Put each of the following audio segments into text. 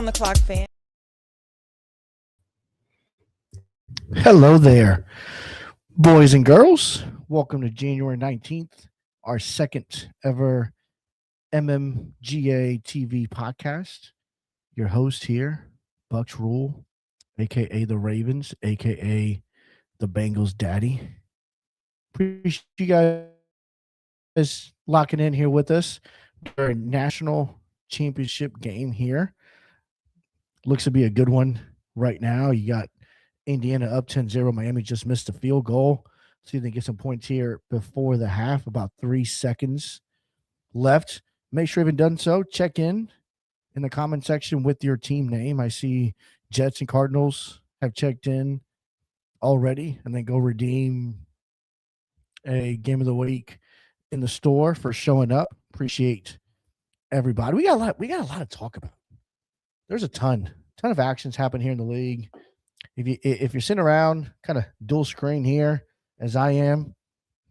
Around the Clock fan. Hello there, boys and girls. Welcome to January 19th, our second ever MMGA TV podcast. Your host here, Bucks Rule, a.k.a. the Ravens, a.k.a. the Bengals daddy. Appreciate you guys locking in here with us. Our national championship game here. Looks to be a good one right now. You got Indiana up 10-0. Miami just missed a field goal. See if they get some points here before the half. About 3 seconds left. Make sure you haven't done so. Check in the comment section with your team name. I see Jets and Cardinals have checked in already, and then go redeem a game of the week in the store for showing up. Appreciate everybody. We got a lot to talk about. There's a ton of actions happen here in the league. If you're sitting around kind of dual screen here as I am,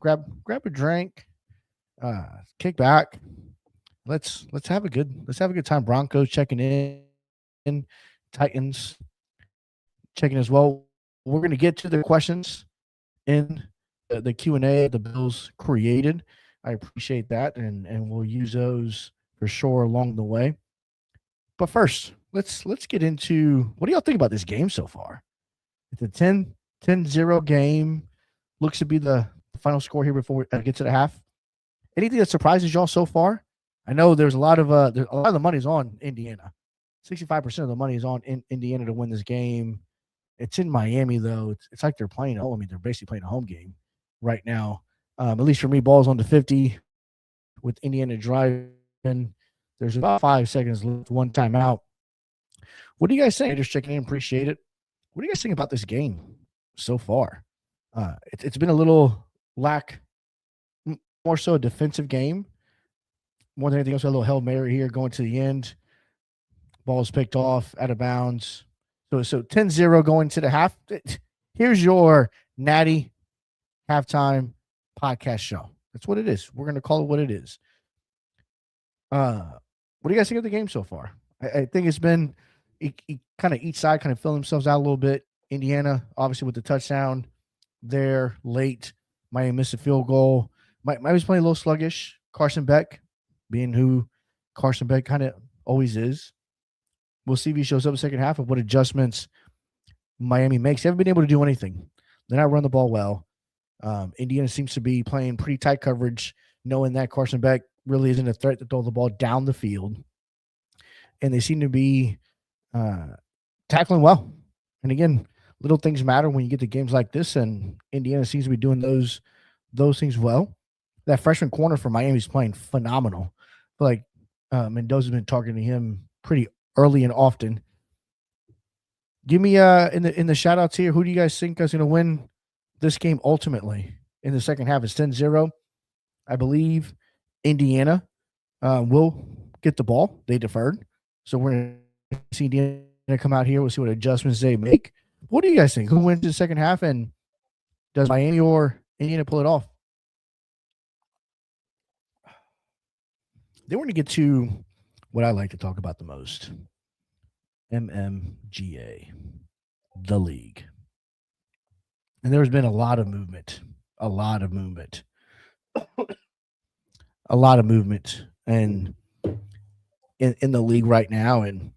grab a drink, kick back. Let's have a good time. Broncos checking in, Titans checking as well. We're going to get to the questions in the Q&A the Bills created. I appreciate that, and we'll use those for sure along the way. But first, let's get into, what do y'all think about this game so far? It's a 10-0 game. Looks to be the final score here before we get to the half. Anything that surprises y'all so far? I know there's a lot of the money's on Indiana. 65% of the money is on Indiana to win this game. It's in Miami, though. It's like they're playing. I mean, they're basically playing a home game right now. At least for me, ball's on the 50 with Indiana driving. There's about 5 seconds left, one timeout. What do you guys think? Just checking in, appreciate it. What do you guys think about this game so far? It's been a little more so a defensive game. More than anything else, a little Hail Mary here going to the end. Ball is picked off, out of bounds. So 10-0 going to the half. Here's your Natty halftime podcast show. That's what it is. We're going to call it what it is. What do you guys think of the game so far? I think it's been kind of each side kind of filling themselves out a little bit. Indiana, obviously, with the touchdown there late. Miami missed a field goal. Miami's playing a little sluggish. Carson Beck being who Carson Beck kind of always is. We'll see if he shows up in the second half of what adjustments Miami makes. They haven't been able to do anything. They're not running the ball well. Indiana seems to be playing pretty tight coverage, knowing that Carson Beck really isn't a threat to throw the ball down the field. And they seem to be tackling well. And again, little things matter when you get to games like this, and Indiana seems to be doing those things well. That freshman corner for Miami is playing phenomenal. I feel like Mendoza's been targeting him pretty early and often. Give me in the shout outs here, who do you guys think is going to win this game ultimately in the second half? It's 10-0. I believe Indiana will get the ball. They deferred. So we're going to see Indiana come out here. We'll see what adjustments they make. What do you guys think? Who wins the second half, and does Miami or Indiana pull it off? Then we're going to get to what I like to talk about the most. MMGA, the league. And there's been a lot of movement. And in the league right now, and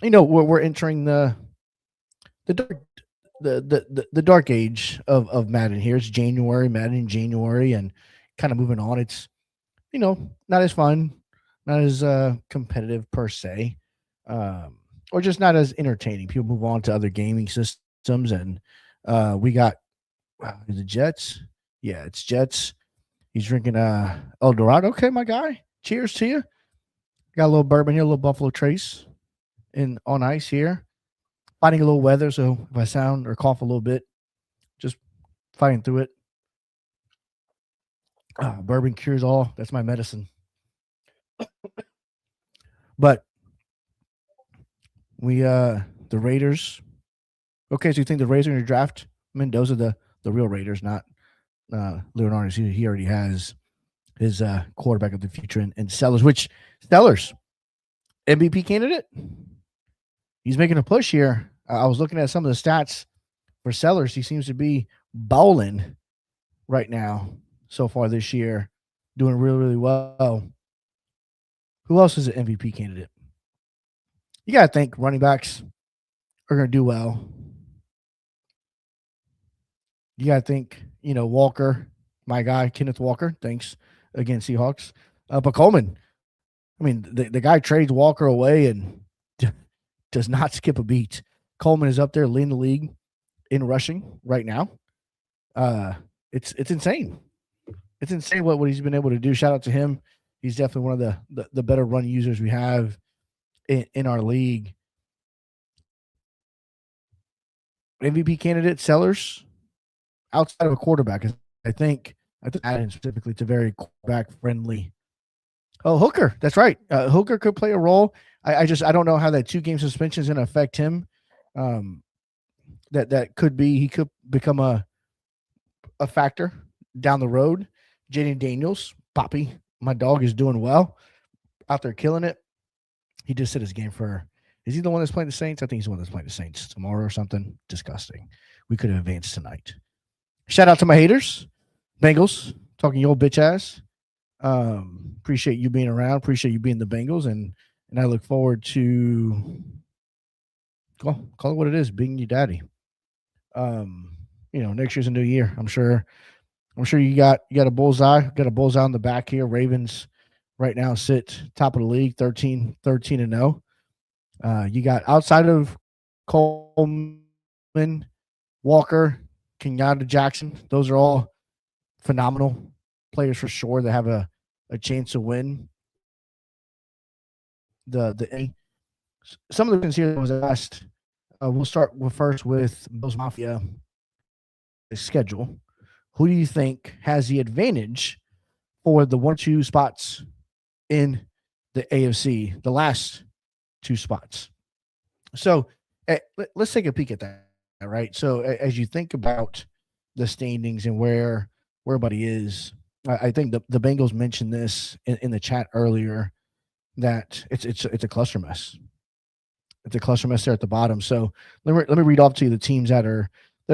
you know we're entering the dark age of Madden here. It's Madden in January, and kind of moving on. It's not as fun, not as competitive per se, or just not as entertaining. People move on to other gaming systems, and we got the Jets. Yeah, it's Jets. He's drinking El Dorado. Okay, my guy. Cheers to you. Got a little bourbon here, a little Buffalo Trace on ice here. Fighting a little weather, so if I sound or cough a little bit, just fighting through it. Bourbon cures all. That's my medicine. But the Raiders. Okay, so you think the Raiders are going to draft Mendoza, the real Raiders, not Leonardo? He already has his quarterback of the future in Sellers, which Sellers, MVP candidate? he's making a push here. I was looking at some of the stats for Sellers. He seems to be bowling right now so far this year, doing really, really well. Who else is an MVP candidate? You got to think running backs are going to do well. You got to think, Walker, my guy, Kenneth Walker, thanks against Seahawks. But Coleman, I mean, the guy trades Walker away and does not skip a beat. Coleman is up there leading the league in rushing right now. It's insane. It's insane what he's been able to do. Shout out to him. He's definitely one of the better run users we have in our league. MVP candidate Sellers outside of a quarterback. I think adding specifically to very quarterback friendly. Oh, Hooker. That's right. Hooker could play a role. I don't know how that 2-game suspension is going to affect him. That could be, he could become a factor down the road. Jaden Daniels, Poppy, my dog, is doing well out there, killing it. He just set his game for, is he the one that's playing the Saints? I think he's the one that's playing the Saints tomorrow or something. Disgusting. We could have advanced tonight. Shout out to my haters. Bengals, talking your old bitch ass. Appreciate you being around. Appreciate you being the Bengals. And I look forward to, call it what it is, being your daddy. Next year's a new year. I'm sure you got a bullseye. Got a bullseye on the back here. Ravens right now sit top of the league, 13-0. You got outside of Coleman, Walker, Kenyatta Jackson. Those are all phenomenal players for sure that have a chance to win. Some of the things here that was asked. We'll start first with Bills Mafia schedule. Who do you think has the advantage for the 1-2 spots in the AFC, the last 2 spots? So let's take a peek at that, right? So as you think about the standings and where everybody is, I think the Bengals mentioned this in the chat earlier, that it's a cluster mess. It's a cluster mess there at the bottom. So let me read off to you the teams that are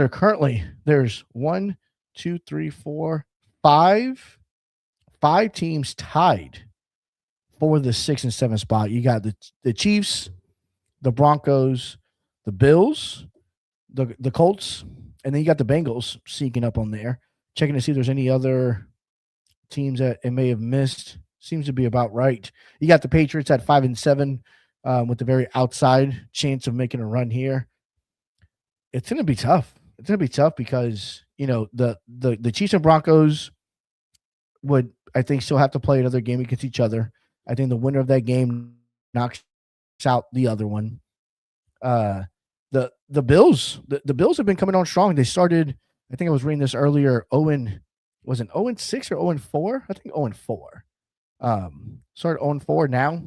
currently. There's 1, 2, 3, 4, 5 teams tied for the 6 and 7 spot. You got the Chiefs, the Broncos, the Bills, the Colts, and then you got the Bengals sneaking up on there. Checking to see if there's any other teams that it may have missed. Seems to be about right. You got the Patriots at 5 and 7. With the very outside chance of making a run here. It's going to be tough. It's going to be tough because, the Chiefs and Broncos would, I think, still have to play another game against each other. I think the winner of that game knocks out the other one. The Bills, the Bills have been coming on strong. They started, I think I was reading this earlier, was it 0-6 or 0-4? I think 0-4. Started 0-4 now.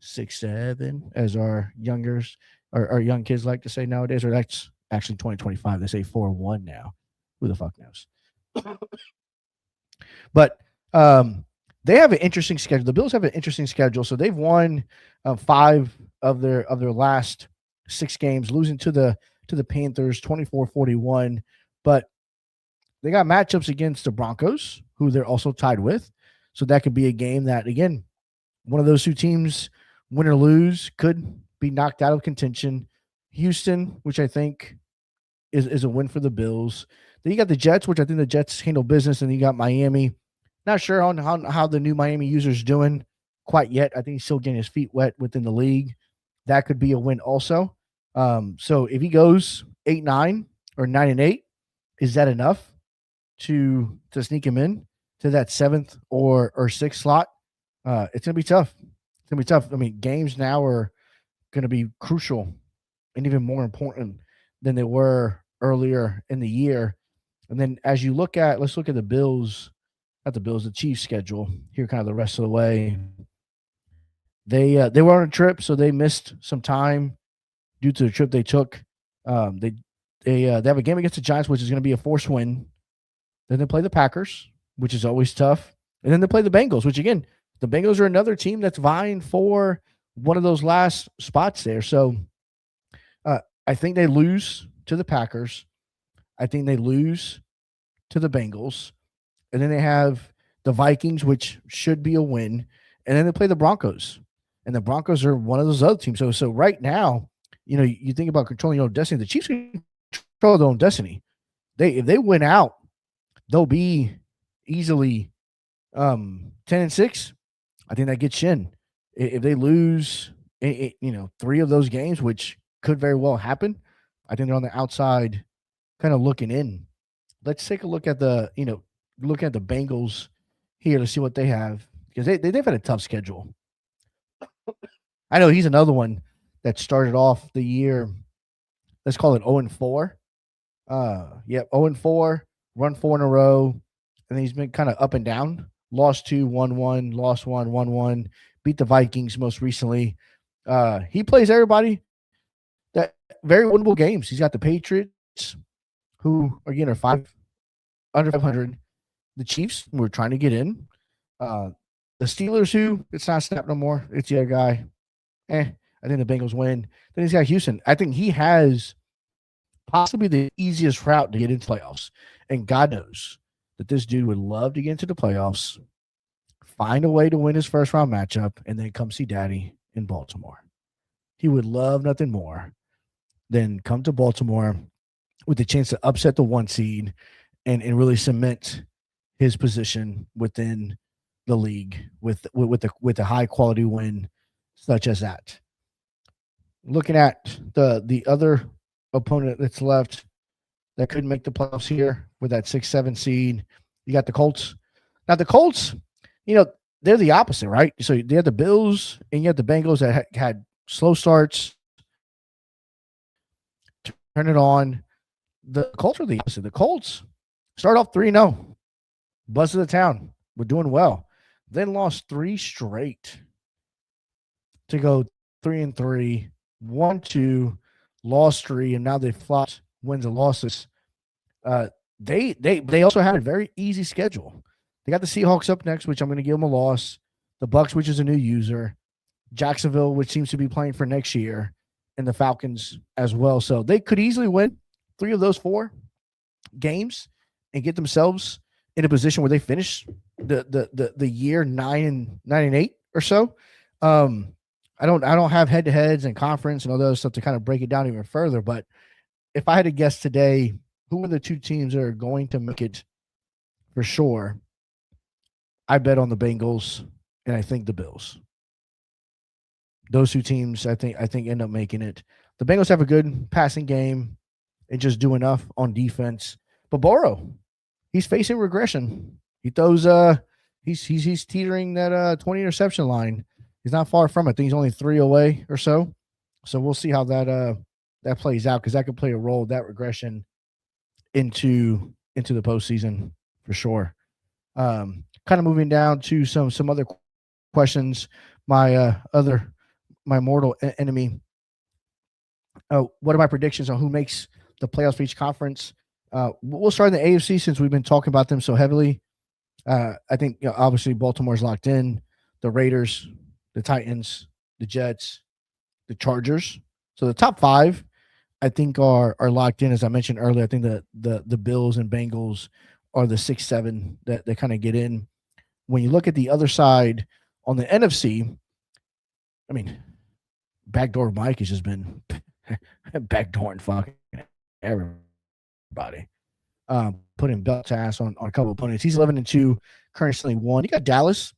6-7, as our young kids like to say nowadays, or that's actually 2025. They say 4-1 now. Who the fuck knows? But they have an interesting schedule. The Bills have an interesting schedule. So they've won 5 of their last 6 games, losing to the Panthers 24-41. But they got matchups against the Broncos, who they're also tied with. So that could be a game that, again, one of those 2 teams, win or lose, could be knocked out of contention. Houston, which I think is a win for the Bills. Then you got the Jets, which I think the Jets handle business, and you got Miami. Not sure on how the new Miami user's doing quite yet. I think he's still getting his feet wet within the league. That could be a win also. So if he goes 8-9 or 9-8, is that enough to sneak him in to that 7th or 6th slot? It's going to be tough. It's going to be tough. I mean, games now are going to be crucial and even more important than they were earlier in the year. And then as you let's look at the Bills, the Chiefs schedule here kind of the rest of the way. They were on a trip, so they missed some time due to the trip they took. They have a game against the Giants, which is going to be a forced win. Then they play the Packers, which is always tough. And then they play the Bengals, which, again, the Bengals are another team that's vying for one of those last spots there. So I think they lose to the Packers. I think they lose to the Bengals. And then they have the Vikings, which should be a win. And then they play the Broncos. And the Broncos are one of those other teams. So right now, you think about controlling your own destiny. The Chiefs control their own destiny. If they win out, they'll be easily 10-6. I think that gets you in. If they lose, three of those games, which could very well happen, I think they're on the outside, kind of looking in. Let's take a look at the Bengals here to see what they have, because they've had a tough schedule. I know he's another one that started off the year, let's call it 0-4. 0-4, run 4 in a row, and then he's been kind of up and down. Lost 2, 1-1, lost 1, 1-1, beat the Vikings most recently. He plays everybody that very winnable games. He's got the Patriots, who again are under 500. The Chiefs, who are trying to get in. The Steelers, who it's not snap no more. It's the other guy. I think the Bengals win. Then he's got Houston. I think he has possibly the easiest route to get into playoffs. And God knows that this dude would love to get into the playoffs, find a way to win his first round matchup, and then come see Daddy in Baltimore. He would love nothing more than come to Baltimore with the chance to upset the 1 seed and really cement his position within the league with a high quality win such as that. Looking at the other opponent that's left that could make the playoffs here with that 6-7 seed, you got the Colts. Now the Colts, they're the opposite, right? So you have the Bills and you have the Bengals that had slow starts, turn it on. The Colts are the opposite. The Colts start off 3-0, buzz of the town. We're doing well. Then lost 3 straight to go 3-3, 1-2, lost 3, and now they've flopped wins and losses. They also had a very easy schedule. They got the Seahawks up next, which I'm going to give them a loss. The Bucks, which is a new user. Jacksonville, which seems to be playing for next year, and the Falcons as well. So they could easily win 3 of those 4 games and get themselves in a position where they finish the year 9-8 or so. I don't have head to heads and conference and all those stuff to kind of break it down even further. But if I had to guess today, who are the 2 teams that are going to make it for sure? I bet on the Bengals, and I think the Bills. Those 2 teams, I think end up making it. The Bengals have a good passing game and just do enough on defense. But Burrow, he's facing regression. He throws he's teetering that 20 interception line. He's not far from it. I think he's only 3 away or so. So we'll see how that plays out, because that could play a role, that regression, into the postseason for sure. Kind of moving down to some other questions. My mortal enemy. What are my predictions on who makes the playoffs for each conference? We'll start in the AFC since we've been talking about them so heavily. I think obviously Baltimore's locked in. The Raiders, the Titans, the Jets, the Chargers. So the top 5, I think, are locked in. As I mentioned earlier, I think the Bills and Bengals are the 6-7 that kind of get in. When you look at the other side on the NFC, I mean, backdoor Mike has just been backdooring fucking everybody. Putting belt to ass on a couple of opponents. He's 11-2, currently 1. You got Dallas.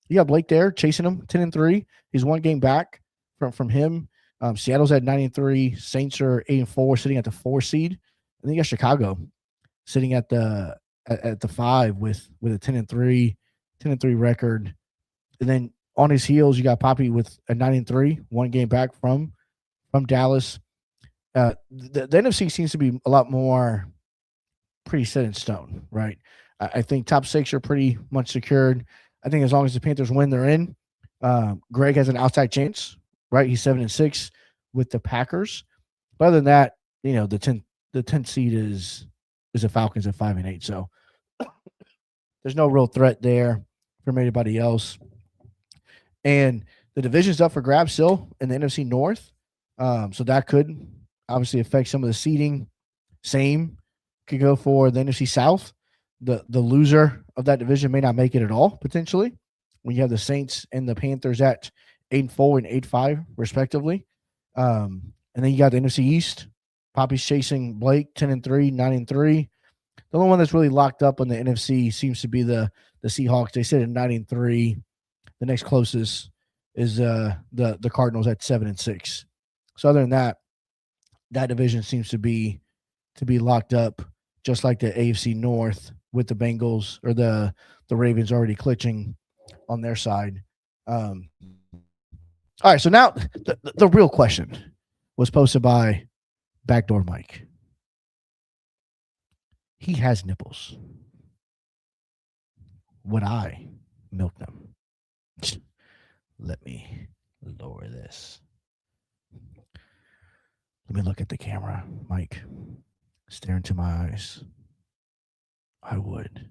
You got Blake there chasing him, 10-3. He's 1 game back from him. Seattle's at 9-3. Saints are 8-4, sitting at the 4 seed. And then you got Chicago sitting at the 5 with a 10-3 record. And then on his heels, you got Poppy with a 9-3, 1 game back from Dallas. The NFC seems to be a lot more pretty set in stone, right? I think top 6 are pretty much secured. I think as long as the Panthers win, they're in. Greg has an outside chance, right? He's 7-6 with the Packers. But other than that, the 10th seed is the Falcons at 5-8. So there's no real threat there from anybody else. And the division's up for grabs still in the NFC North. So that could obviously affect some of the seeding. Same could go for the NFC South. The loser of that division may not make it at all, potentially, when you have the Saints and the Panthers at 8-4 and 8-5, respectively. And then you got the NFC East. Poppy's chasing Blake, 10-3, 9-3. The only one that's really locked up on the NFC seems to be the Seahawks. They sit at 9-3. The next closest is the Cardinals at 7-6. So other than that, that division seems to be locked up, just like the AFC North with the Bengals or the Ravens already clinching on their side. All right, so now the real question was posted by Backdoor Mike. He has nipples. Would I milk them? Let me lower this. Let me look at the camera, Mike. Stare into my eyes. I would.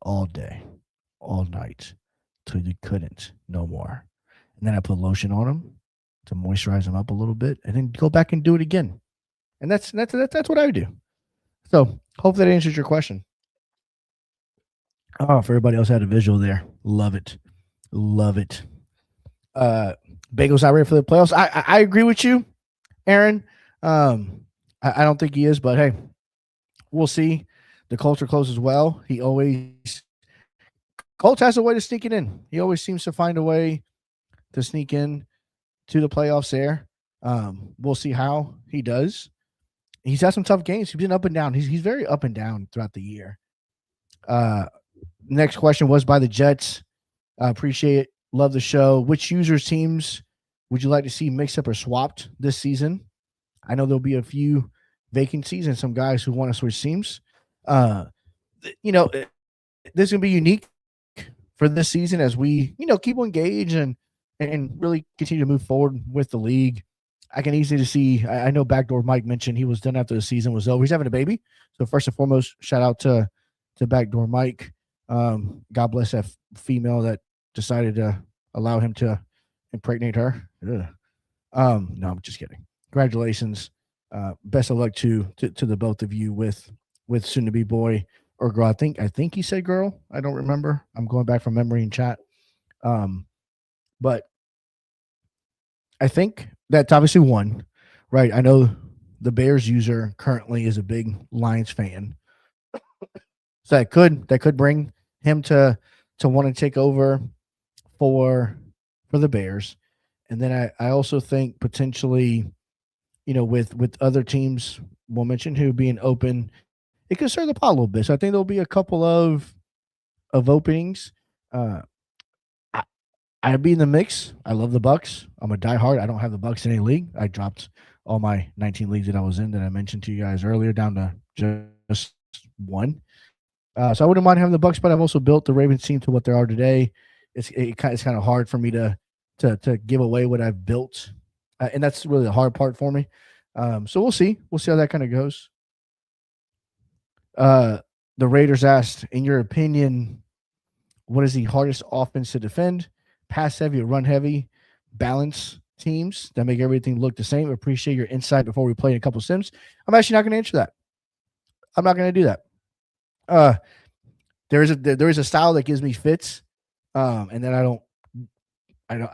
All day, all night, till you couldn't no more. And then I put lotion on them to moisturize them up a little bit, and then go back and do it again. And that's what I would do. So hope that answers your question. Oh, if everybody else had a visual there, love it, love it. Bagel's not ready for the playoffs. I agree with you, Aaron. I don't think he is, but hey, we'll see. The Colts are close as well. Colts has a way to sneak it in. He always seems to find a way to sneak in to the playoffs there. We'll see how he does. He's had some tough games. He's been up and down. He's very up and down throughout the year. Next question was by the Jets. I appreciate it. Love the show. Which users teams would you like to see mixed up or swapped this season? I know there'll be a few vacancies and some guys who want to switch teams. This is going to be unique for this season as we, keep engaged and really continue to move forward with the league. I can easily see, I know Backdoor Mike mentioned he was done after the season was over. He's having a baby. So first and foremost, shout out to Backdoor Mike. God bless that female that decided to allow him to impregnate her. Ugh. No, I'm just kidding. Congratulations. Best of luck to the both of you with soon to be boy or girl. I think he said girl. I don't remember. I'm going back from memory in chat. But I think that's obviously one, right? I know the Bears user currently is a big Lions fan. So that could bring him to want to take over for the Bears. And then I also think potentially, with other teams we'll mention who being open, it could stir the pot a little bit. So I think there'll be a couple of openings. I'd be in the mix. I love the Bucks. I'm a diehard. I don't have the Bucks in any league. I dropped all my 19 leagues that I was in that I mentioned to you guys earlier down to just one. So I wouldn't mind having the Bucks, but I've also built the Ravens team to what they are today. It's kind of hard for me to give away what I've built, and that's really the hard part for me. So we'll see. We'll see how that kind of goes. The Raiders asked, in your opinion, what is the hardest offense to defend? Pass heavy or run heavy? Balance teams that make everything look the same? Appreciate your insight before we play in a couple sims. I'm actually not going to answer that. I'm not going to do that. There is a style that gives me fits, and then I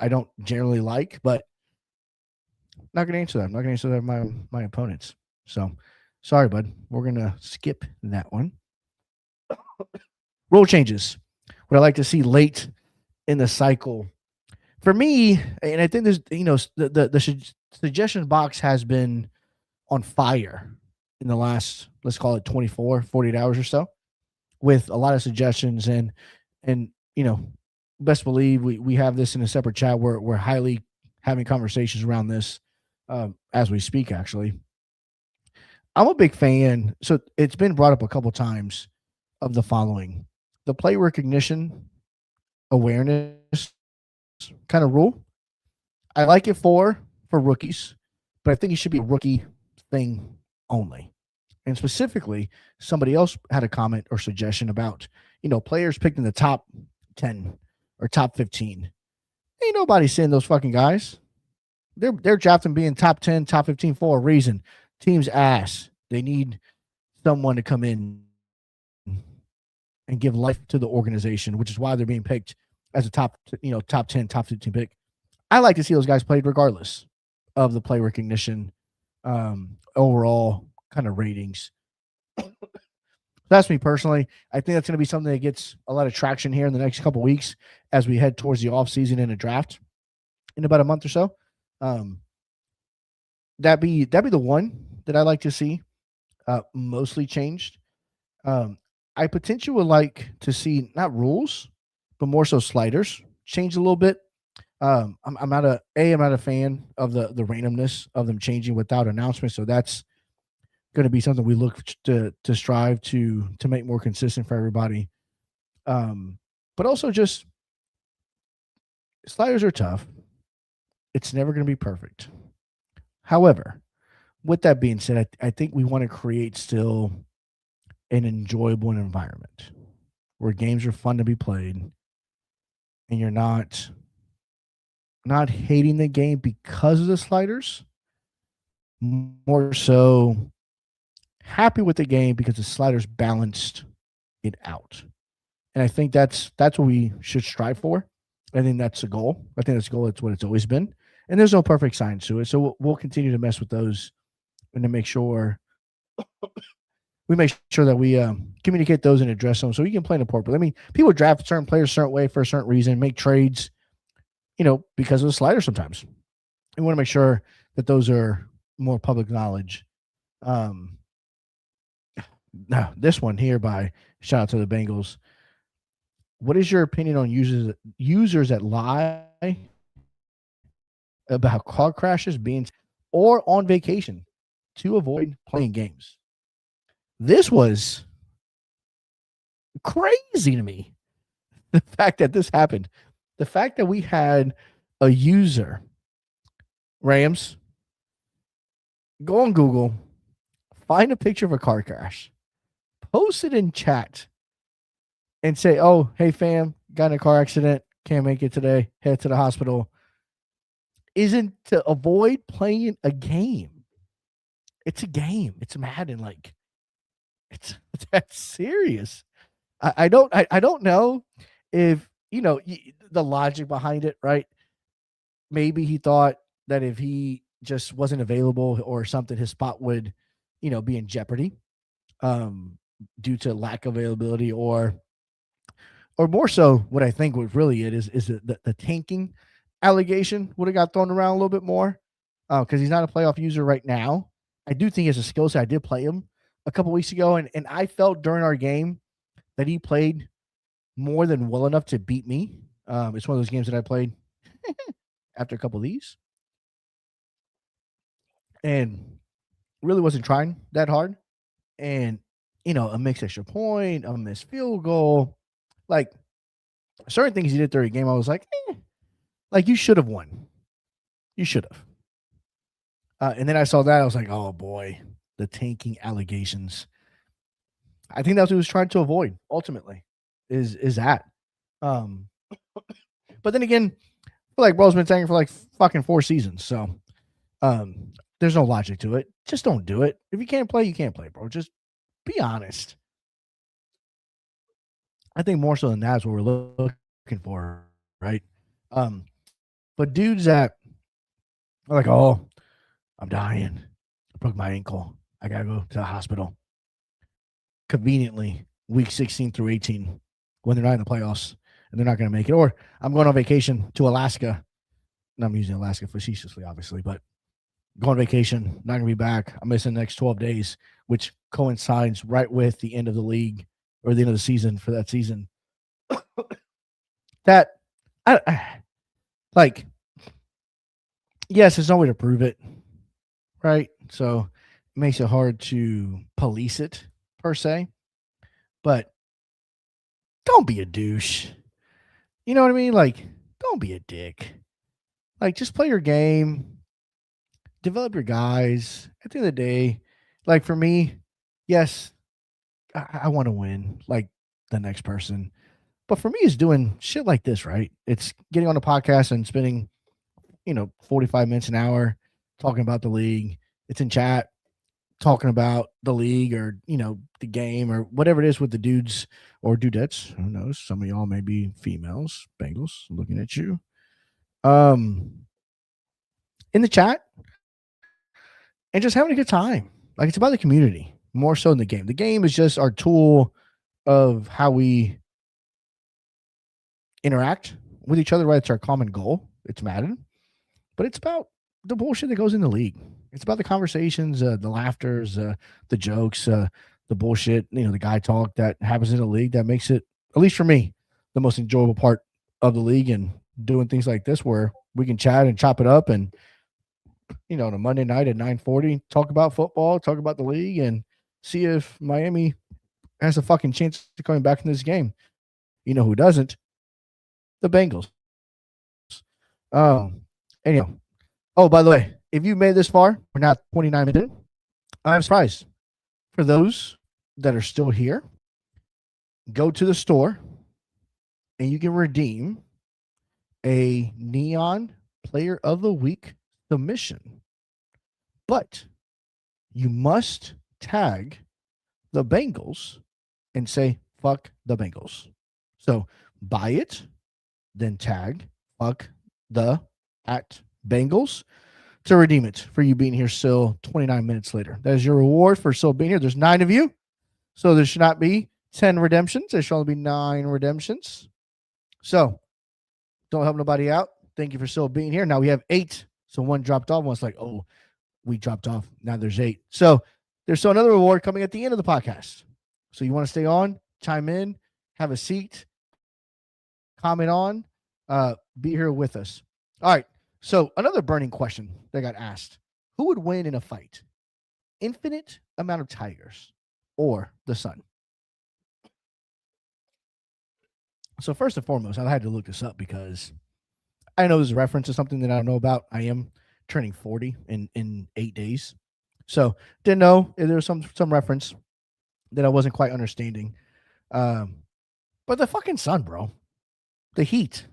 don't generally like, but I'm not going to answer that. I'm not going to answer that my opponents. So sorry, bud. We're going to skip that one. Rule changes. What I like to see late in the cycle. For me, and I think there's, the suggestions box has been on fire in the last, let's call it 24, 48 hours or so, with a lot of suggestions and best believe we have this in a separate chat where we're highly having conversations around this as we speak, actually. I'm a big fan. So it's been brought up a couple times of the following: the play recognition awareness kind of rule. I like it for rookies, but I think it should be a rookie thing only. And specifically, somebody else had a comment or suggestion about, players picked in the top 10 or top 15. Ain't nobody seeing those fucking guys. They're drafting being top 10, top 15 for a reason. Teams ass. They need someone to come in and give life to the organization, which is why they're being picked as a top 10, top 15 pick. I like to see those guys played regardless of the play recognition, overall kind of ratings. That's me personally. I think that's going to be something that gets a lot of traction here in the next couple weeks as we head towards the offseason and a draft in about a month or so. That'd be the one that I like to see mostly changed. I potentially would like to see not rules, but more so sliders change a little bit. I'm not a fan of the randomness of them changing without announcement. So that's going to be something we look to strive to make more consistent for everybody. But also just sliders are tough. It's never going to be perfect. However, with that being said, I think we want to create still an enjoyable environment where games are fun to be played and you're not hating the game because of the sliders, more so happy with the game because the sliders balanced it out. And I think that's what we should strive for. I think that's the goal. I think that's the goal. That's what it's always been. And there's no perfect science to it. So we'll continue to mess with those and to make sure that we communicate those and address them so we can play in appropriately. I mean, people draft certain players a certain way for a certain reason, make trades, because of the slider sometimes. We want to make sure that those are more public knowledge. Now, this one here by shout out to the Bengals. What is your opinion on users that lie about car crashes being or on vacation to avoid playing games? This was crazy to me. The fact that this happened, the fact that we had a user, Rams, go on Google, find a picture of a car crash, post it in chat, and say, "Oh, hey fam, got in a car accident, can't make it today, head to the hospital," isn't to avoid playing a game. It's a game. It's Madden. Like, it's that serious. I don't know if the logic behind it, right? Maybe he thought that if he just wasn't available or something, his spot would, be in jeopardy, due to lack of availability, or more so, what I think what really it is the tanking allegation would have got thrown around a little bit more, because he's not a playoff user right now. I do think he has a skill set. I did play him a couple weeks ago, and I felt during our game that he played more than well enough to beat me. It's one of those games that I played after a couple of these and really wasn't trying that hard. And, a mixed extra point, a missed field goal, like certain things he did during the game, I was like, like you should have won. You should have. And then I saw that. I was like, oh boy, the tanking allegations. I think that's what he was trying to avoid ultimately is that. But then again, I feel like bro's been tanking for like fucking 4 seasons. So there's no logic to it. Just don't do it. If you can't play, you can't play, bro. Just be honest. I think more so than that's what we're looking for, right? But dudes that are like, oh, I'm dying. I broke my ankle. I gotta go to the hospital. Conveniently, week 16 through 18, when they're not in the playoffs and they're not gonna make it. Or I'm going on vacation to Alaska. And I'm using Alaska facetiously, obviously, but go on vacation, not gonna be back. I'm missing the next 12 days, which coincides right with the end of the league or the end of the season for that season. That I like, yes, there's no way to prove it, right? So it makes it hard to police it per se. But don't be a douche. You know what I mean? Like, don't be a dick. Like, just play your game, develop your guys. At the end of the day, like for me, yes, I want to win like the next person. But for me, it's doing shit like this, right? It's getting on a podcast and spending, 45 minutes, an hour talking about the league. It's in chat talking about the league or, the game or whatever it is with the dudes or dudettes. Who knows? Some of y'all may be females, Bengals, looking at you. In the chat and just having a good time. Like, it's about the community more so than the game. The game is just our tool of how we interact with each other, right? It's our common goal. It's Madden, but it's about the bullshit that goes in the league. It's about the conversations, the laughters, the jokes, the bullshit, the guy talk that happens in the league that makes it, at least for me, the most enjoyable part of the league, and doing things like this where we can chat and chop it up and, on a Monday night at 9:40, talk about football, talk about the league, and see if Miami has a fucking chance of coming back in this game. You know who doesn't? The Bengals. Anyhow. Oh, by the way, if you made this far, we're now 29 minutes in. I'm surprised. For those that are still here, go to the store and you can redeem a Neon Player of the Week submission. But you must tag the Bengals and say, fuck the Bengals. So buy it, then tag fuck the @Bengals to redeem it for you being here still 29 minutes later. That is your reward for still being here. There's 9 of you, so there should not be 10 redemptions. There should only be 9 redemptions. So don't help nobody out. Thank you for still being here. Now we have 8. So one dropped off. One's like, oh, we dropped off. Now there's 8. So there's still another reward coming at the end of the podcast. So you want to stay on, chime in, have a seat, comment on, be here with us. All right. So another burning question that got asked: who would win in a fight? Infinite amount of tigers or the sun? So first and foremost, I had to look this up because I know this is a reference to something that I don't know about. I am turning 40 in 8 days. So didn't know if there was some reference that I wasn't quite understanding. But the fucking sun, bro. The heat.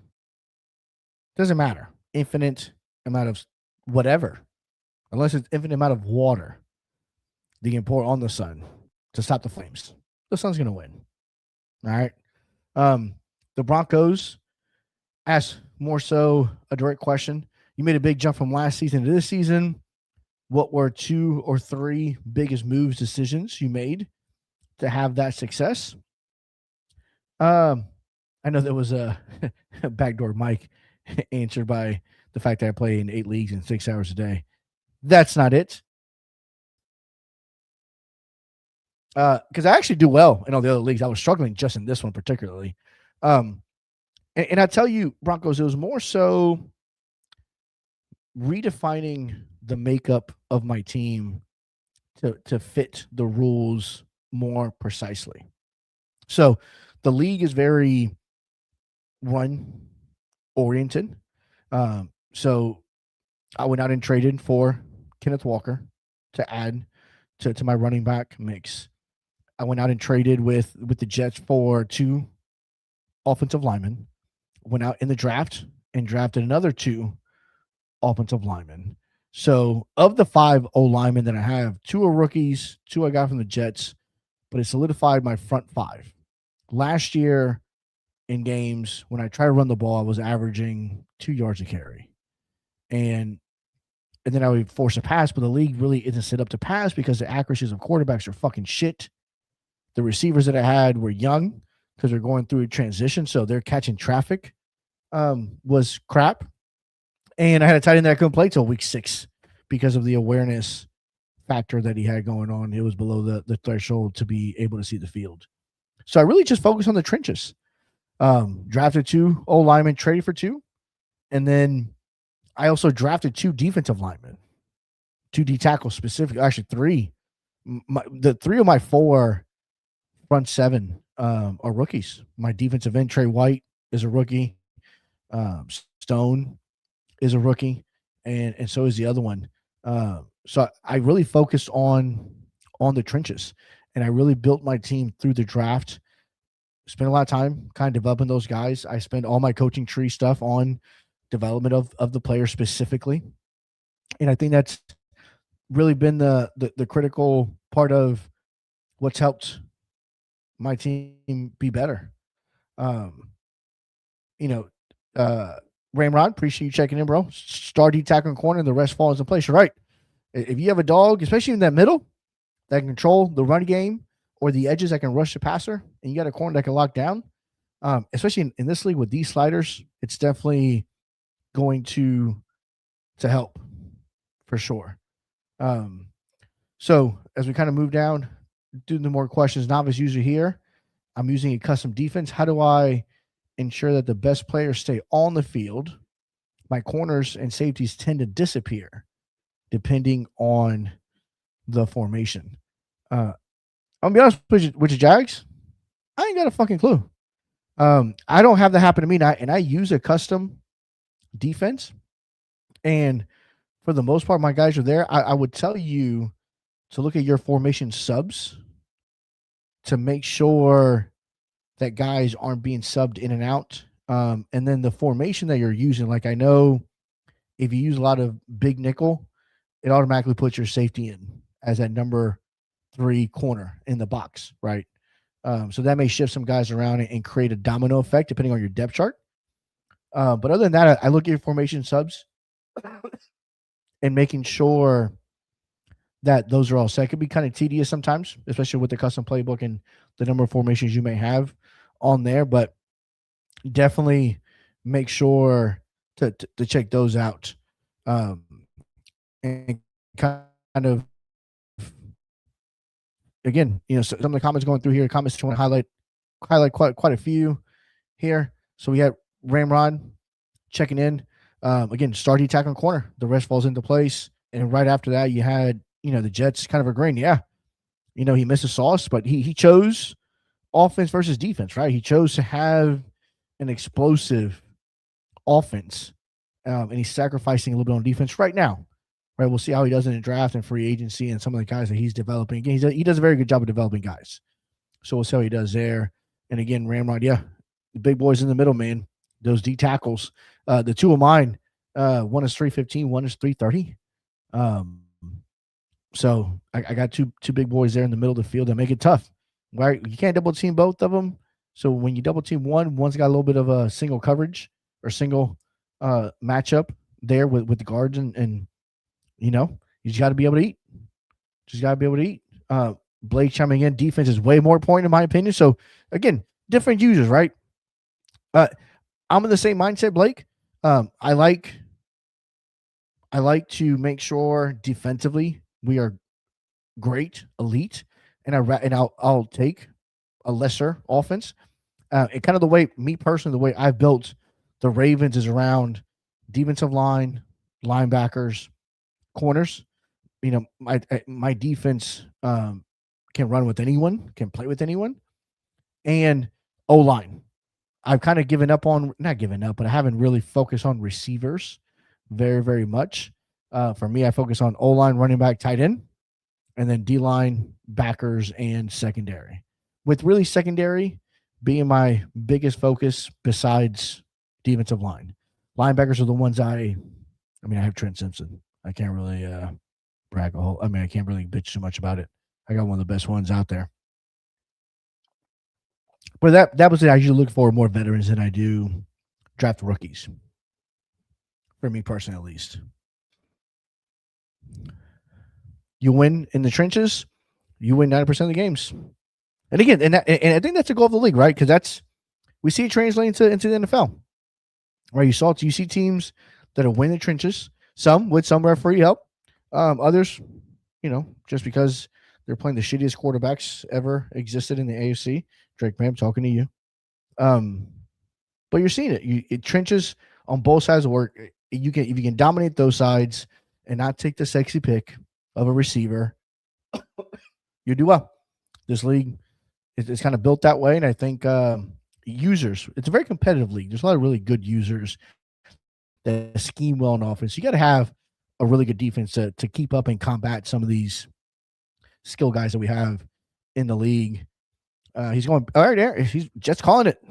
Doesn't matter. Infinite amount of whatever. Unless it's infinite amount of water that you can pour on the sun to stop the flames. The sun's going to win. All right. The Broncos asked more so a direct question. You made a big jump from last season to this season. What were 2 or 3 biggest moves, decisions you made to have that success? I know there was a backdoor mic answered by the fact that I play in 8 leagues in 6 hours a day. That's not it. Because I actually do well in all the other leagues. I was struggling just in this one particularly. And I tell you, Broncos, it was more so redefining the makeup of my team to fit the rules more precisely. So the league is very run oriented. So I went out and traded for Kenneth Walker to add to my running back mix. I went out and traded with the Jets for 2 offensive linemen. Went out in the draft and drafted another 2 offensive linemen. So of the 5 O linemen that I have, 2 are rookies, 2 I got from the Jets, but it solidified my front 5. Last year in games, when I tried to run the ball, I was averaging 2 yards a carry. And then I would force a pass, but the league really isn't set up to pass because the accuracies of quarterbacks are fucking shit. The receivers that I had were young because they're going through a transition, so they're catching traffic. Was crap. And I had a tight end that I couldn't play till week 6 because of the awareness factor that he had going on. It was below the threshold to be able to see the field. So I really just focused on the trenches. Drafted 2 O linemen, traded for 2. And then I also drafted 2 defensive linemen, 2 D tackles specifically, actually 3. The 3 of my 4 front 7 are rookies. My defensive end, Trey White, is a rookie. Stone is a rookie, and so is the other one. So I really focused on the trenches, and I really built my team through the draft spend a lot of time kind of developing those guys. I spend all my coaching tree stuff on development of the player specifically, and I think that's really been the critical part of what's helped my team be better. Um, you know, uh, Ramrod, appreciate you checking in, bro. Star D tackle in corner, and the rest falls in place. You're right. If you have a dog, especially in that middle, that can control the run game or the edges that can rush the passer, and you got a corner that can lock down, especially in this league with these sliders, it's definitely going to help for sure. So as we kind of move down, do the more questions. Novice user here. I'm using a custom defense. How do I ensure that the best players stay on the field? My corners and safeties tend to disappear depending on the formation. I'm gonna be honest with you, Jags. I ain't got a fucking clue. I don't have that happen to me, and I use a custom defense. And for the most part, my guys are there. I would tell you to look at your formation subs to make sure that guys aren't being subbed in and out. And then the formation that you're using, like I know if you use a lot of big nickel, it automatically puts your safety in as that number 3 corner in the box, right? So that may shift some guys around and create a domino effect depending on your depth chart. But other than that, I look at your formation subs and making sure that those are all set. It can be kind of tedious sometimes, especially with the custom playbook and the number of formations you may have on there, but definitely make sure to check those out. And kind of, again, some of the comments going through here, comments I want to highlight quite a few here. So we had Ramrod checking in. Again, Star D tackle corner. The rest falls into place. And right after that, you had, the Jets kind of agreeing. Yeah. He missed a sauce, but he chose offense versus defense, right? He chose to have an explosive offense. And he's sacrificing a little bit on defense right now. Right. We'll see how he does in the draft and free agency and some of the guys that he's developing. Again, he does a very good job of developing guys. So we'll see how he does there. And again, Ramrod, yeah, the big boys in the middle, man. Those D tackles. The two of mine, one is 315, one is 330. So I got two big boys there in the middle of the field that make it tough, right? You can't double team both of them. So when you double team one's got a little bit of a single coverage or single matchup there with the guards, and you just got to be able to eat. Just got to be able to eat. Blake chiming in, defense is way more important in my opinion. So again, different users, right? I'm in the same mindset, Blake. I like to make sure defensively we are great, elite, and I'll take a lesser offense. And kind of the way, me personally, the way I've built the Ravens is around defensive line, linebackers, corners. My defense can run with anyone, can play with anyone, and O-line. I've kind of not given up, but I haven't really focused on receivers very, very much. For me, I focus on O-line, running back, tight end, and then D-line, backers, and secondary. With really secondary being my biggest focus besides defensive line. Linebackers are the ones I have Trent Simpson. I can't really brag a whole. I can't really bitch too much about it. I got one of the best ones out there. But that was it. I usually look for more veterans than I do draft rookies. For me personally, at least. You win in the trenches, you win 90% of the games. And again, and I think that's the goal of the league, right? Because we see it translating into the NFL. Right? You see teams that are winning the trenches, some with some referee help, others, just because they're playing the shittiest quarterbacks ever existed in the AFC. Drake, man, I'm talking to you. But you're seeing it. It trenches on both sides of work. If you can dominate those sides and not take the sexy pick of a receiver, you do well. This league is kind of built that way, and I think users. It's a very competitive league. There's a lot of really good users that scheme well in offense. You got to have a really good defense to keep up and combat some of these skill guys that we have in the league. He's going all right there. He's just calling it.